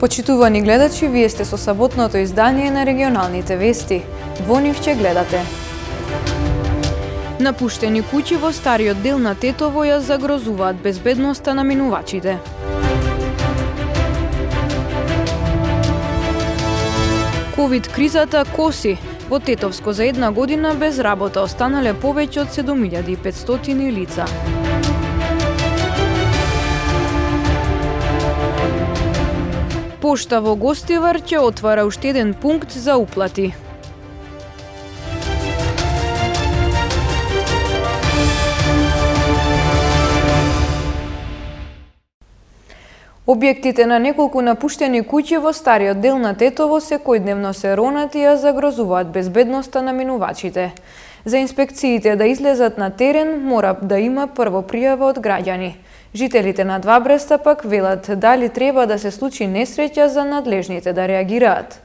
Почитувани гледачи, вие сте со саботното издание на регионалните вести. Во нив ќе гледате. Напуштени куќи во стариот дел на Тетово ја загрозуваат безбедноста на минувачите. Ковид кризата коси. Во Тетовско за една година без работа останале повеќе од 7500 лица. Пошта во Гостивар ќе отвара уште еден пункт за уплати. Објектите на неколку напуштени куќи во стариот дел на Тетово секојдневно се ронат и ја загрозуваат безбедноста на минувачите. За инспекциите да излезат на терен мора да има прво пријава од граѓани. Жителите на Два Бреста пак велат дали треба да се случи несреќа за надлежните да реагираат.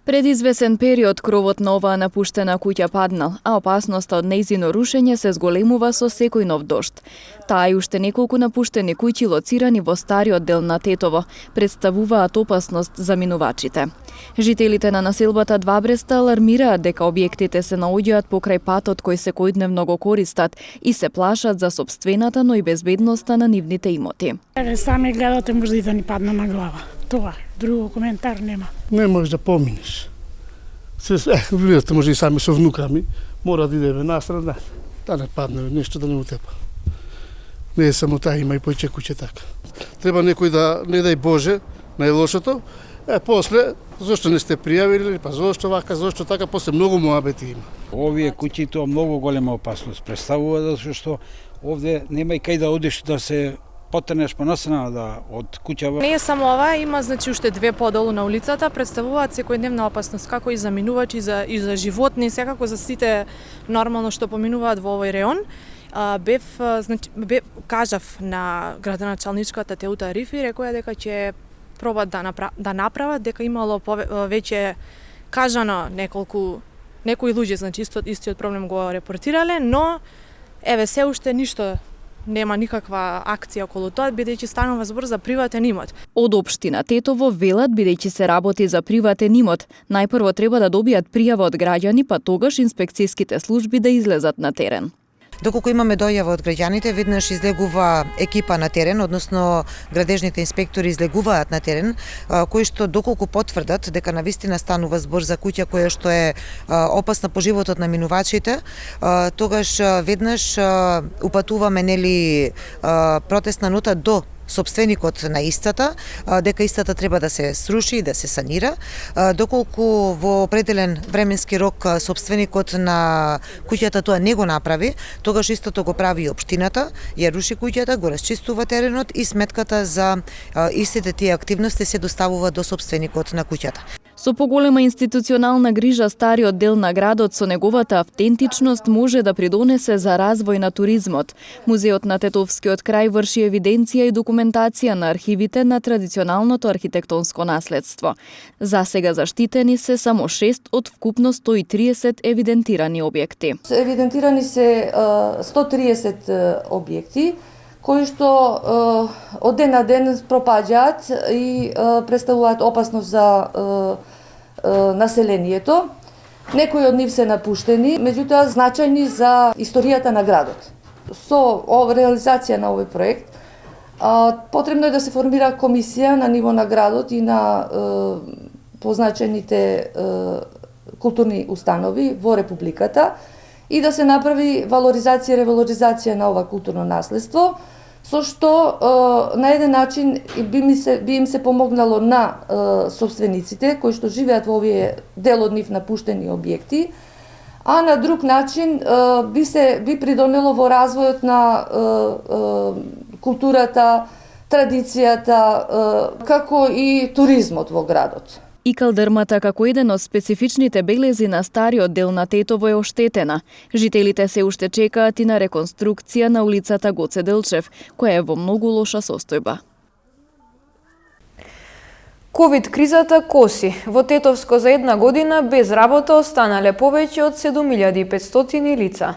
Пред извесен период кровот на оваа напуштена куќа паднал, а опасноста од нејзино рушење се зголемува со секој нов дожд. Таа и уште неколку напуштени куќи лоцирани во стариот дел на Тетово представуваат опасност за минувачите. Жителите на населбата Два Бреста алармираат дека објектите се наоѓаат покрај патот кој секојдневно го користат и се плашат за сопствената, но и безбедноста на нивните имоти. Сами гледате, може и да ни падна на глава. Това, друго коментар нема. Не можеш да поминеш. Видите, може и сами со внуками, мора да идеме настрана, да не падне нешто да не утепа. Не е само таа, има и поќе куќе така. Треба некој да, не дај Боже, најлошото, после, зошто не сте пријавили, па зошто вака, зошто така, после многу муабети има. Овие куќи тоа многу голема опасност представува, затоа што овде нема и кај да одиш да се потрнеш поносена од куќа. Не е само ова, има уште две подолу на улицата, представуваат секојдневна опасност како и за минувачи, и за животни, секако за сите нормално што поминуваат во овој реон. Кажав на градоначалничката Теута Рифи, рекоја дека ќе пробат да направат, дека имало веќе кажано некои луѓе, значи истиот проблем го репортирале, но еве се уште ништо нема никаква акција околу тоа, бидејќи станува збор за приватен имот. Од општина Тетово велат, бидејќи се работи за приватен имот, најпрво треба да добијат пријава од граѓани, па тогаш инспекцијските служби да излезат на терен. Доколку имаме дојава од граѓаните, веднаш излегува екипа на терен, односно градежните инспектори излегуваат на терен, кои што доколку потврдат дека навистина станува збор за куќа која што е опасна по животот на минувачите, тогаш веднаш упатуваме протестна нота до сопственикот на истата, дека истата треба да се сруши и да се санира. Доколку во определен временски рок сопственикот на куќата тоа не го направи, тогаш истото го прави и општината, ја руши куќата, го расчистува теренот и сметката за истите тие активности се доставува до сопственикот на куќата. Со поголема институционална грижа стариот дел на градот со неговата автентичност може да придонесе за развој на туризмот. Музеот на Тетовскиот крај врши евиденција и документација на архивите на традиционалното архитектонско наследство. За сега заштитени се само 6 од вкупно 130 евидентирани објекти. Евидентирани се 130 објекти кои што од ден на ден пропаѓаат и представуваат опасност за населението. Некои од нив се напуштени, меѓутоа значајни за историјата на градот. Со реализација на овој проект, потребно е да се формира комисија на ниво на градот и на позначените културни установи во Републиката и да се направи валоризација и ревалоризација на ова културно наследство, со што на еден начин би им се помогнало на собствениците кои што живеат во овие дел од нив напуштени објекти, а на друг начин би придонело во развојот на културата, традицијата, како и туризмот во градот. Икалдрмата како еден од специфичните белези на стариот дел на Тетово е оштетена. Жителите се уште чекаат и на реконструкција на улицата Гоце Делчев, која е во многу лоша состојба. Ковид кризата коси. Во Тетовско за една година без работа останале повеќе од 7500 лица.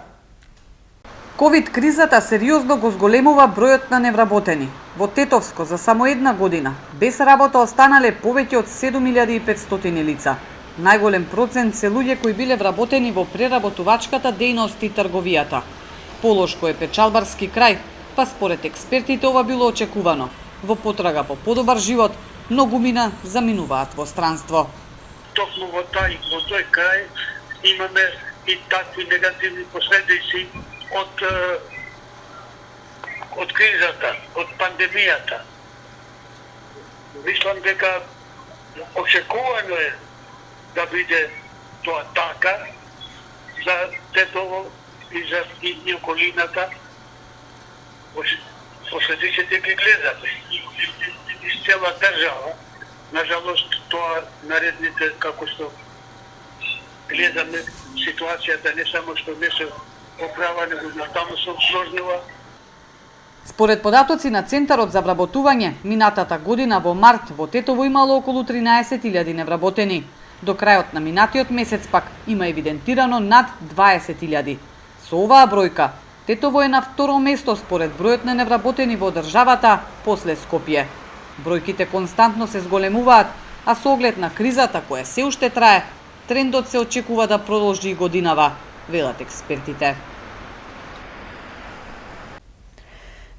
Ковид кризата сериозно го зголемува бројот на невработени. Во Тетовско за само една година без работа останале повеќе од 7500 лица. Најголем процент се луѓе кои биле вработени во преработувачката дејност и трговијата. Полошко е печалбарски крај, па според експертите ова било очекувано. Во потрага по подобар живот, многумина заминуваат во странство. Токму во тој крај имаме и такви негативни последици од кризата, од пандемијата. Мислам дека очекувано е да биде тоа така за Тетово и за и околината. Последиците ги гледаме из цела држава. Нажалост, тоа наредните, како што гледаме, ситуацијата не само што не се поправа, него наставно се усложнила. Според податоци на Центарот за вработување, минатата година во март во Тетово имало околу 13.000 невработени. До крајот на минатиот месец пак има евидентирано над 20.000. Со оваа бројка, Тетово е на второ место според бројот на невработени во државата после Скопје. Бројките константно се зголемуваат, а со оглед на кризата која се уште трае, трендот се очекува да продолжи и годинава, велат експертите.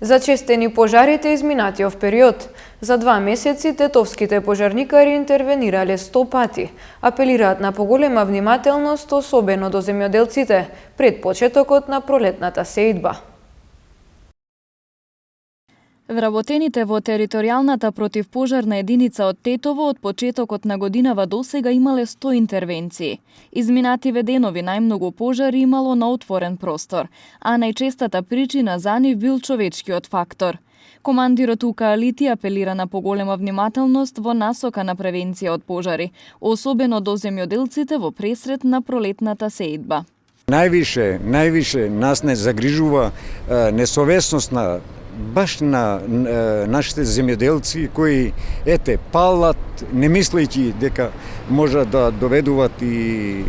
Зачестени пожарите изминатиот период. За 2 месеци тетовските пожарникари интервенирале 100 пати. Апелираат на поголема внимателност, особено до земјоделците, пред почетокот на пролетната сеидба. Вработените во територијалната противпожарна единица од Тетово од почетокот на годинава досега имале 100 интервенции. Изминативе денови најмногу пожари имало на отворен простор, а најчестата причина за нив бил човечкиот фактор. Командирот УК Алити апелира на поголема внимателност во насока на превенција од пожари, особено до земјоделците во пресред на пролетната сеидба. Највише нас не загрижува несовесност баш на нашите земјоделци кои палат не мислејќи дека може да доведуваат и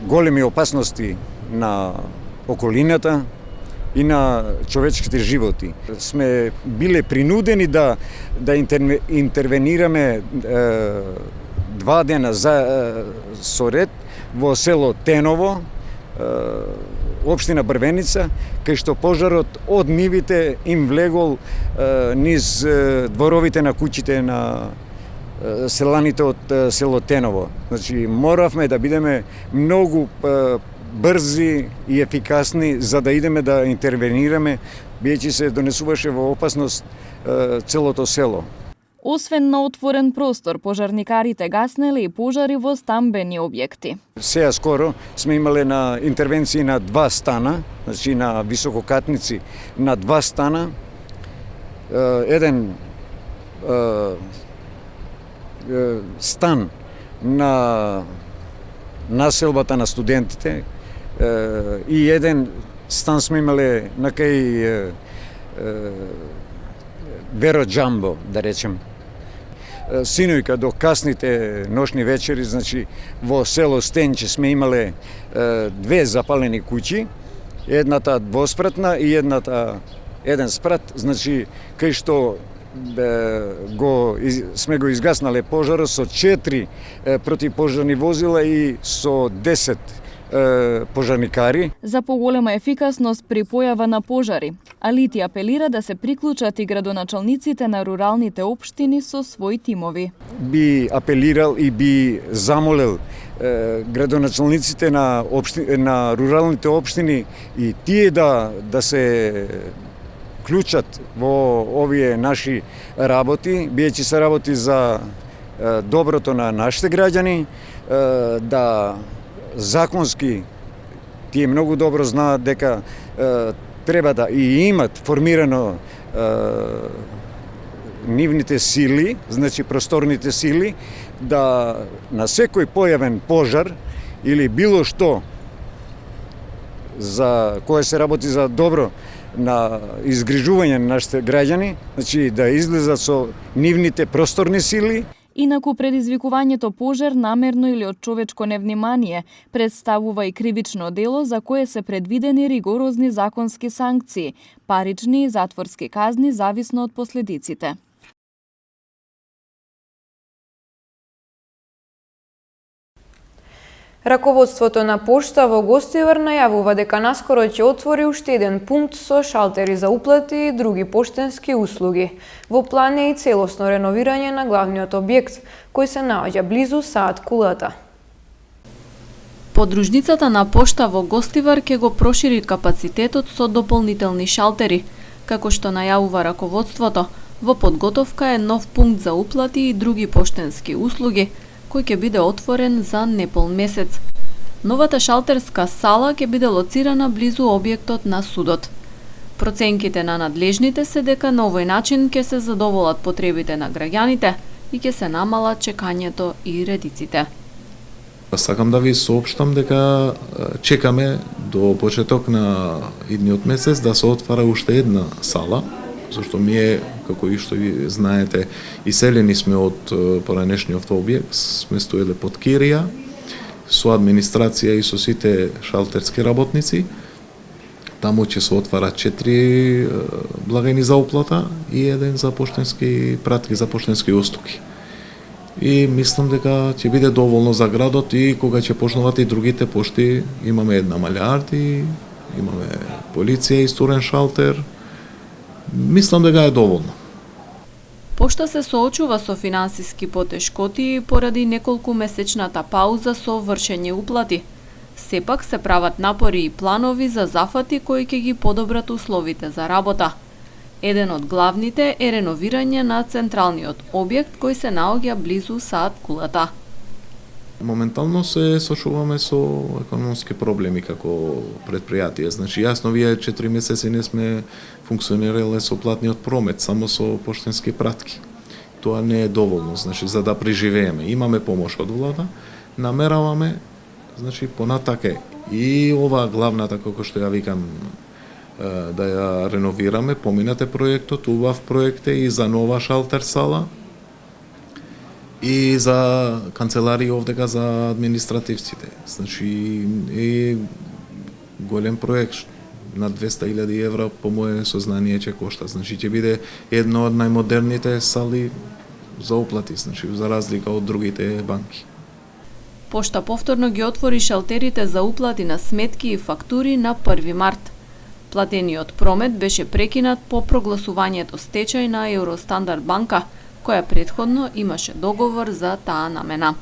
големи опасности на околината и на човечките животи. Сме биле принудени да интервенираме 2 дена со ред во село Теново, општина Брвеница, кај што пожарот од нивите им влегол низ дворовите на куќите на селаните од село Теново. Значи, моравме да бидеме многу брзи и ефикасни за да идеме да интервенираме, бидејќи се донесуваше во опасност целото село. Освен на отворен простор, пожарникарите гаснеле и пожари во стамбени објекти. Сеја скоро сме имале на интервенции на 2 стана, значи на висококатници на 2 стана. Еден стан на населбата на студентите и еден стан сме имале на кај Веро Джамбо, да речем. Синојка до касните ношни вечери, значи во село Стенче сме имале 2 запалени куќи, едната двоспратна и еден спрат, значи кај што сме го изгаснале пожарот со 4 противпожарни возила и со 10 пожарникари. За поголема ефикасност при појава на пожари, Алити апелира да се приклучат и градоначалниците на руралните општини со своји тимови. Би апелирал и би замолел градоначалниците на руралните општини и тие да се клучат во овие наши работи, бидејќи се работи за доброто на нашите граѓани, да законски тие многу добро знаат дека треба да и имат формирано нивните сили, значи просторните сили, да на секој појавен пожар или било што за кое се работи за добро на изгрижување на нашите граѓани, значи да излезат со нивните просторни сили. Инаку предизвикувањето пожар намерно или од човечко невнимание представува и кривично дело за кое се предвидени ригорозни законски санкции, парични и затворски казни зависно од последиците. Раководството на пошта во Гостивар најавува дека наскоро ќе отвори уште еден пункт со шалтери за уплати и други поштенски услуги. Во план е и целосно реновирање на главниот објект, кој се наоѓа близу Саат Кулата. Подружницата на пошта во Гостивар ќе го прошири капацитетот со дополнителни шалтери. Како што најавува раководството, во подготовка е нов пункт за уплати и други поштенски услуги, кој ќе биде отворен за непол месец. Новата шалтерска сала ќе биде лоцирана близу објектот на судот. Проценките на надлежните се дека на овој начин ќе се задоволат потребите на граѓаните и ќе се намалат чекањето и редиците. Сакам да ви соопштам дека чекаме до почеток на идниот месец да се отвара уште една сала, зашто ние, како и што ви знаете, иселени сме од поранешниот објект, сме стоеле под кирија, со администрација и со сите шалтерски работници. Таму ќе се отвара 4 благајни за уплата и еден за поштенски пратки, за поштенски услуги. И мислам дека ќе биде доволно за градот и кога ќе почнуваат и другите пошти, имаме една малјарди, имаме полиција и стурен шалтер. Мислам дека е доволно. Пошта се соочува со финансиски потешкоти поради неколку месечната пауза со вршење уплати. Сепак се прават напори и планови за зафати кои ќе ги подобрат условите за работа. Еден од главните е реновирање на централниот објект кој се наоѓа близу Саат Кулата. Моментално се сочуваме со економски проблеми како предпријатие. Значи, јасно, вие 4 месеци не сме функционирале со платниот промет, само со поштенски пратки. Тоа не е доволно, значи, за да преживееме. Имаме помош од влада, намераваме, значи, понатаке и ова главната, како што ја викам, да ја реновираме, поминате проектот, убав проект е и за нова шалтер сала, и за канцеларија овдека за административците. Значи, е голем проект, на 200.000 евра по моје сознание ќе кошта. Значи, ќе биде едно од најмодерните сали за уплати, значи, за разлика од другите банки. Пошта повторно ги отвори шалтерите за уплати на сметки и фактури на 1 март. Платениот промет беше прекинат по прогласувањето стечај на Евростандард банка, која претходно имаше договор за таа намена.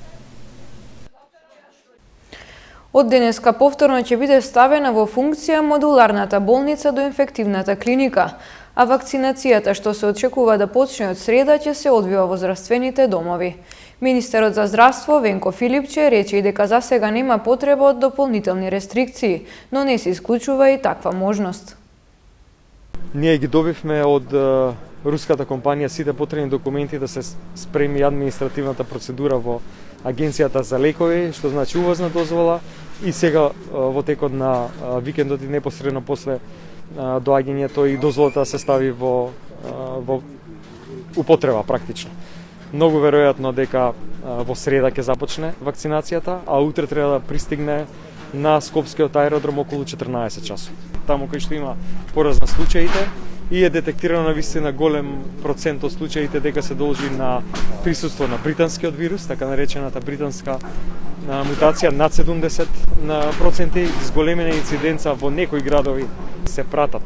Од денеска повторно ќе биде ставена во функција модуларната болница до инфективната клиника, а вакцинацијата што се очекува да почне од среда ќе се одвива во здравствените домови. Министерот за здравство Венко Филипче рече и дека засега нема потреба од дополнителни рестрикции, но не се исклучува и таква можност. Ние ги добивме од руската компанија сите потребни документи да се спреми административната процедура во Агенцијата за лекови, што значи увозна дозвола, и сега во текот на викендот и непосредно после доаѓањето и дозволата се стави во употреба практично. Многу веројатно дека во среда ќе започне вакцинацијата, а утре треба да пристигне на Скопскиот аеродром околу 14 часот. Таму кај што има пораз на случаите и е детектирано на вистина голем процент од случаите дека се должи на присуство на британскиот вирус, така наречената британска мутација, над 70% зголемена инциденца во некои градови се пратат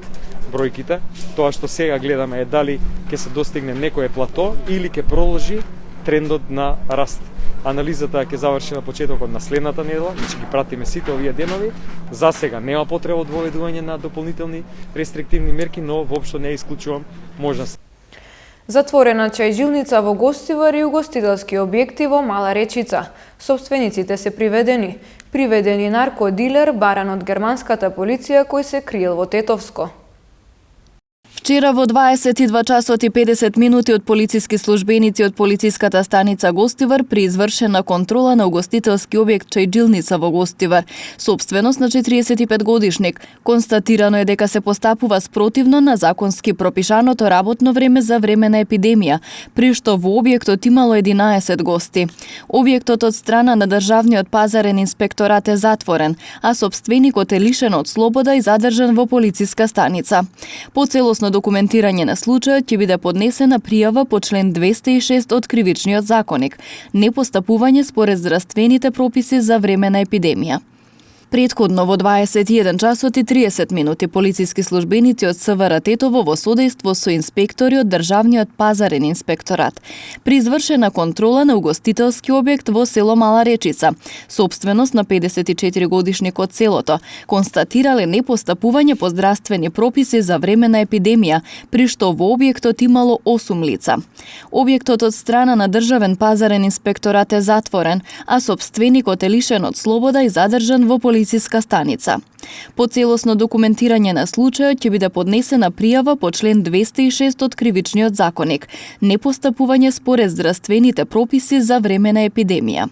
бројките. Тоа што сега гледаме е дали ќе се достигне некое плато или ќе продолжи трендот на раст. Анализата ќе заврши на почетокот на следната недела, значи ги пратиме сите овие денови. За сега нема потреба од воведување на дополнителни рестриктивни мерки, но воопшто не исклучувам можност. Затворена чајджилница во Гостивар и угостителски објекти во Мала Речица. Собствениците се приведени. Приведени наркодилер баран од германската полиција кој се криел во Тетовско. Вчера во 22 часот и 50 минути од полициски службеници од полициската станица Гостивар при извршена контрола на угостителски објект Чајджилница во Гостивар, собственост на 45 годишник, констатирано е дека се постапува спротивно на законски пропишаното работно време за време на епидемија, при што во објектот имало 11 гости. Објектот од страна на државниот пазарен инспекторат е затворен, а собственикот е лишен од слобода и задржан во полициска станица. По целосно документирање на случајот ќе биде поднесена пријава по член 206 од Кривичниот законник, непостапување според здравствените прописи за време на епидемија. Претходно во 21 часот и 30 минути полициски службеници од СВР Тетово во содејство со инспектори од Државниот пазарен инспекторат при извршена контрола на угостителски објект во село Мала Речица, собственост на 54 годишник од селото, констатирале непостапување по здравствени прописи за време на епидемија, при што во објектот имало 8 лица. Објектот од страна на Државен пазарен инспекторат е затворен, а собственикот е лишен од слобода и задржан во полициска станица. По целосно документирање на случајот ќе биде поднесена пријава по член 206 од Кривичниот законник, непостапување според здравствените прописи за време на епидемија.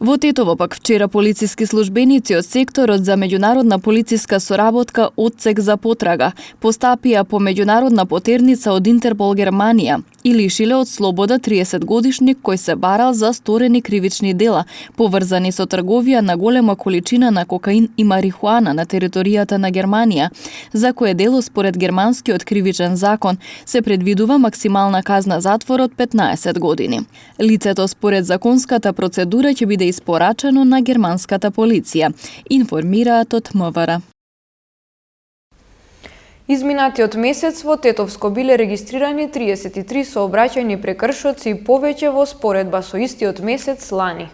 Во Тетово пак вчера полициски службеници од секторот за меѓународна полициска соработка Одсек за потрага постапија по меѓународна потерница од Интерпол Германија и лишиле од слобода 30 годишник кој се барал за сторени кривични дела, поврзани со трговија на голема количина на кокаин и марихуана на територијата на Германија, за кое дело според германскиот кривичен закон се предвидува максимална казна затвор од 15 години. Лицето според законската процедура ќе биде испорачено на германската полиција, информираат од МВР. Изминатиот месец во Тетовско биле регистрирани 33 сообраќајни прекршоци и повеќе во споредба со истиот месец лани.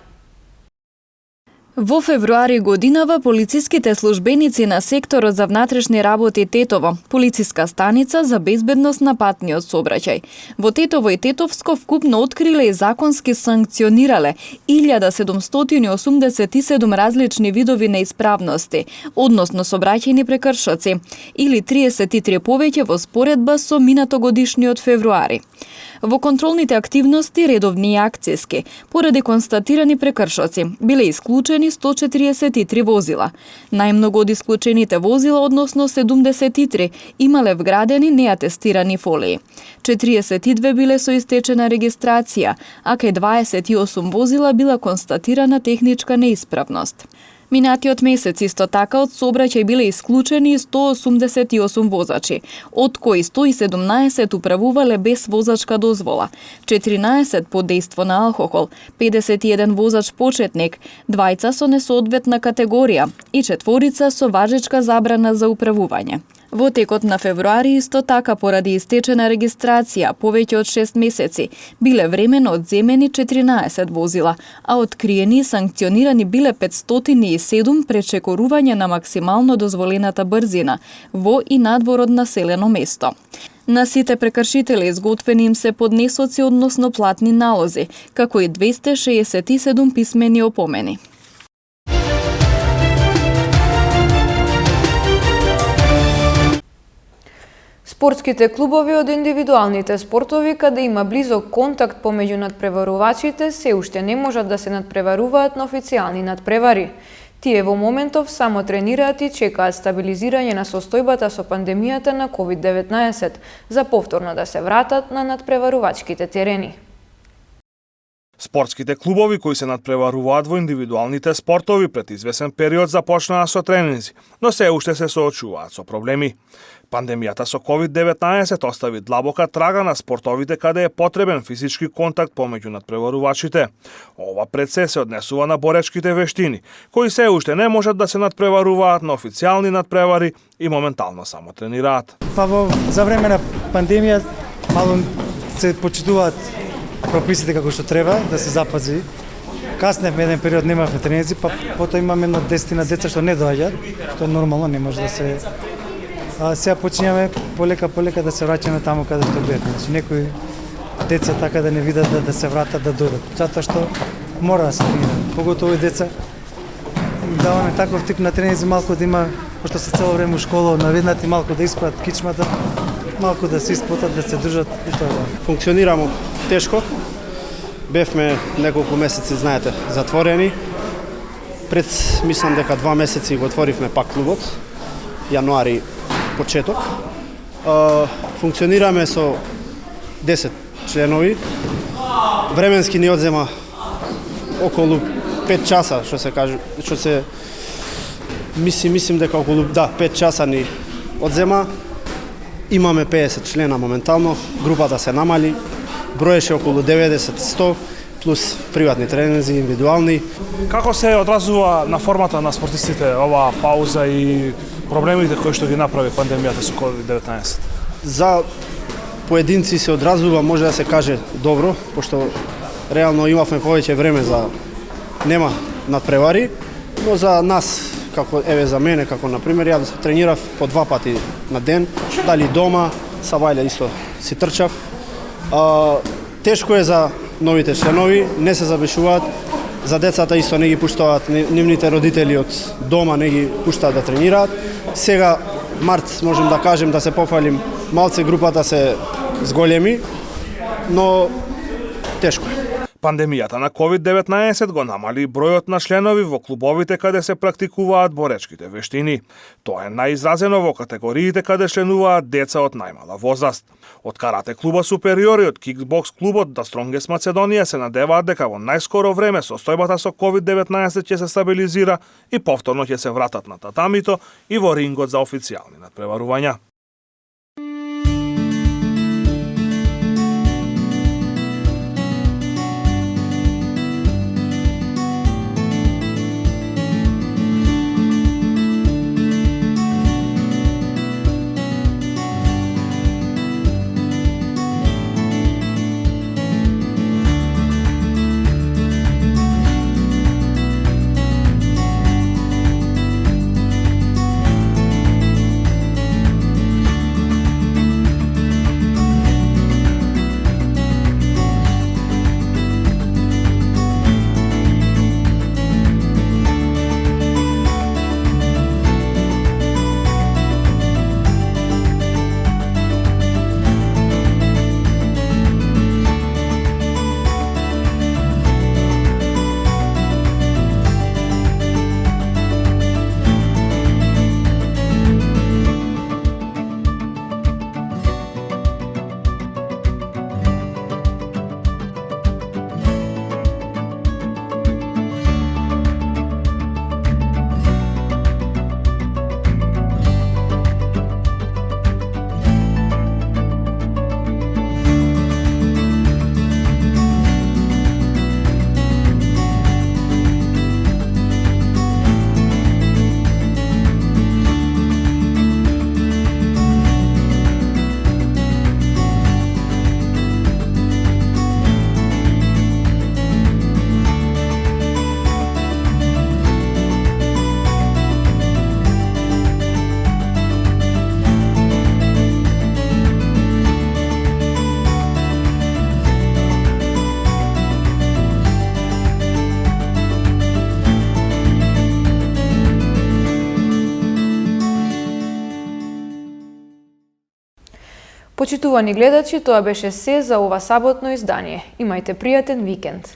Во февруари годинава полициските службеници на секторот за внатрешни работи Тетово, полициска станица за безбедност на патниот сообраќај, во Тетово и Тетовско вкупно откриле и законски санкционирале 1787 различни видови неисправности, односно сообраќајни прекршоци, или 33 повеќе во споредба со минатогодишниот февруари. Во контролните активности, редовни и акциски, поради констатирани прекршоци, биле исклучени 143 возила. Најмногу од исклучените возила, односно 73, имале вградени неатестирани фолии. 42 биле со истечена регистрација, а кај 28 возила била констатирана техничка неисправност. Минатиот месец исто така од сообраќај биле исклучени 188 возачи, од кои 117 управувале без возачка дозвола, 14 под дејство на алкохол, 51 возач почетник, 2 со несоодветна категорија и 4 со важечка забрана за управување. Во текот на февруари исто така поради истечена регистрација повеќе од 6 месеци биле времено одземени 14 возила, а откриени и санкционирани биле 507 пречекорувања на максимално дозволената брзина во и надвор од населено место. На сите прекршители изготвени им се поднесоци, односно платни налози, како и 267 писмени опомени. Спортските клубови од индивидуалните спортови, каде има близок контакт помеѓу надпреварувачите, се уште не можат да се надпреваруваат на официјални надпревари. Тие во моментов само тренираат и чекаат стабилизирање на состојбата со пандемијата на COVID-19 за повторно да се вратат на надпреварувачките терени. Спортските клубови кои се надпреваруваат во индивидуалните спортови пред извесен период започнаа со тренинзи, но се уште се соочуваат со проблеми. Пандемијата со COVID-19 остави длабока трага на спортовите каде е потребен физички контакт помеѓу надпреварувачите. Ова пред се однесува на боречките вештини, кои се уште не можат да се надпреваруваат на официјални надпревари и моментално само тренираат. За време на пандемија мало се почитуваат прописите како што треба да се запази. Касневме еден период немавме тренинзи, па потоа имаме едно 10 деца што не доаѓаат, што нормално не може да се. Сега почињаме полека да се враќаме таму каде што бевме. Значи некои деца така да не видат да се вратат да додат, затоа што мора да се тренираат. Поготово и деца даваме таков тип на тренинзи малку да има, пошто се цело време у школа, наведнати малку да испрат кичмата, малку да се испотат, да се држат и тоа да. Функционирамо тешко. Бевме неколку месеци, знаете, затворени. Пред, мислам дека 2 месеци го отворивме пак клубот. Јануари почеток. Функционираме со 10 членови. Временски ни одзема околу 5 часа, што се мислим дека околу 5 часа ни одзема. Имаме 50 члена моментално, групата се намали, броеше околу 90-100 плюс приватни тренинзи, индивидуални. Како се одразува на формата на спортистите оваа пауза и проблемите кои што ги направи пандемијата со COVID-19? За поединци се одразува, може да се каже, добро, пошто реално имавме повеќе време за нема надпревари, но за нас, како еве за мене, како на пример, ја тренирав по 2 пати на ден, дали дома, са вајле исто си трчав. Тешко е за новите членови, не се забешуваат, за децата исто не ги пуштаат, нивните родители од дома не ги пуштаат да тренираат. Сега март можем да кажем да се пофалим, малце групата се зголеми, но тешко е. Пандемијата на COVID-19 го намали бројот на членови во клубовите каде се практикуваат боречките вештини. Тоа е најизразено во категориите каде членуваат деца од најмала возраст. Од карате клуба Супериор и од кикбокс клубот The Strongest Macedония се надеваат дека во најскоро време состојбата со COVID-19 ќе се стабилизира и повторно ќе се вратат на татамито и во рингот за официјални надпреварувања. Почитувани гледачи, тоа беше се за ова саботно издание. Имајте пријатен викенд.